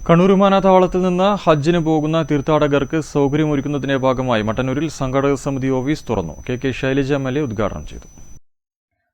കണ്ണൂർ വിമാനത്താവളത്തിൽ നിന്ന് ഹജ്ജിന് പോകുന്ന തീർത്ഥാടകർക്ക് സൗകര്യമൊരുക്കുന്നതിന്റെ ഭാഗമായി മട്ടന്നൂരിൽ സംഘാടക സമിതി ഓഫീസ് തുറന്നു. കെ ശൈലജ എം.എൽ.എ ഉദ്ഘാടനം ചെയ്തു.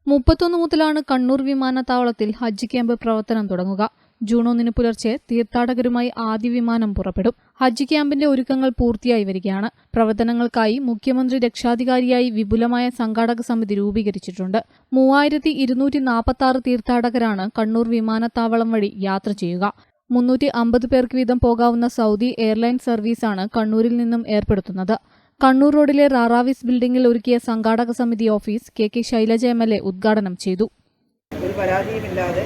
31 മുതലാണ് കണ്ണൂർ വിമാനത്താവളത്തിൽ ഹജ്ജ് ക്യാമ്പ് പ്രവർത്തനം തുടങ്ങുക. ജൂൺ 1 പുലർച്ചെ തീർത്ഥാടകരുമായി ആദ്യ വിമാനം പുറപ്പെടും. ഹജ്ജ് ക്യാമ്പിന്റെ ഒരുക്കങ്ങൾ പൂർത്തിയായി വരികയാണ്. പ്രവർത്തനങ്ങൾക്കായി മുഖ്യമന്ത്രി രക്ഷാധികാരിയായി വിപുലമായ സംഘാടക സമിതി രൂപീകരിച്ചിട്ടുണ്ട്. 3246 തീർത്ഥാടകരാണ് കണ്ണൂർ വിമാനത്താവളം വഴി യാത്ര ചെയ്യുക. 350 പേർക്ക് വീതം പോകാവുന്ന സൗദി എയർലൈൻ സർവീസാണ് കണ്ണൂരിൽ നിന്നും ഏർപ്പെടുത്തുന്നത്. കണ്ണൂർ റോഡിലെ റാറാവിസ് ബിൽഡിംഗിൽ ഒരുക്കിയ സംഘാടക സമിതി ഓഫീസ് കെ ശൈലജ എം.എൽ.എ ഉദ്ഘാടനം ചെയ്തു. ഒരു പരാതിയുമില്ലാതെ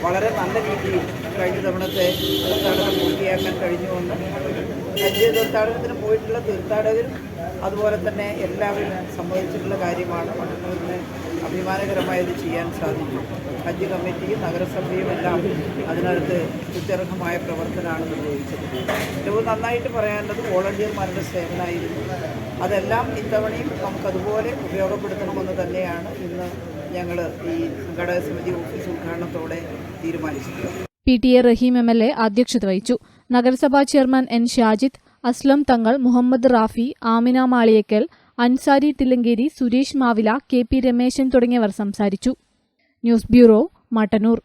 വളരെ നല്ല രീതിയിൽ കഴിഞ്ഞ തവണത്തെ തീർത്ഥാടനം പൂർത്തിയാക്കാൻ കഴിഞ്ഞുവെന്ന് ഹജ്ജ് തീർത്ഥാടനത്തിന് പോയിട്ടുള്ള തീർത്ഥാടകരും അതുപോലെ തന്നെ എല്ലാവരും സമ്മതിച്ചിട്ടുള്ള കാര്യമാണ്. മട്ടന്നൂരിന് അഭിമാനകരമായത് ചെയ്യാൻ സാധിച്ചു. ഹജ്ജ് കമ്മിറ്റിയും നഗരസഭയും എല്ലാം അതിനകത്ത് സ്തുത്യർഹമായ പ്രവർത്തനമാണ് നിർവഹിച്ചത്. ഏറ്റവും നന്നായിട്ട് പറയാനുള്ളത് വോളണ്ടിയർമാരുടെ സേവനമായിരുന്നു. അതെല്ലാം ഇത്തവണയും നമുക്കതുപോലെ ഉപയോഗപ്പെടുത്തണമെന്ന് തന്നെയാണ് ഇന്ന് ഞങ്ങൾ ഈ സംഘാടക സമിതി ഓഫീസ് ഉദ്ഘാടനത്തോടെ തീരുമാനിച്ചിട്ടുള്ളത്. PTA റഹീം എം.എൽ.എ അധ്യക്ഷത വഹിച്ചു. നഗരസഭാ ചെയർമാൻ N. ഷാജിദ്, അസ്ലം തങ്ങൾ, മുഹമ്മദ് റാഫി, ആമിന മാളിയക്കൽ, അൻസാരി തില്ലങ്കേരി, സുരേഷ് മാവില, KP രമേശൻ തുടങ്ങിയവർ സംസാരിച്ചു. News bureau, Mattannur.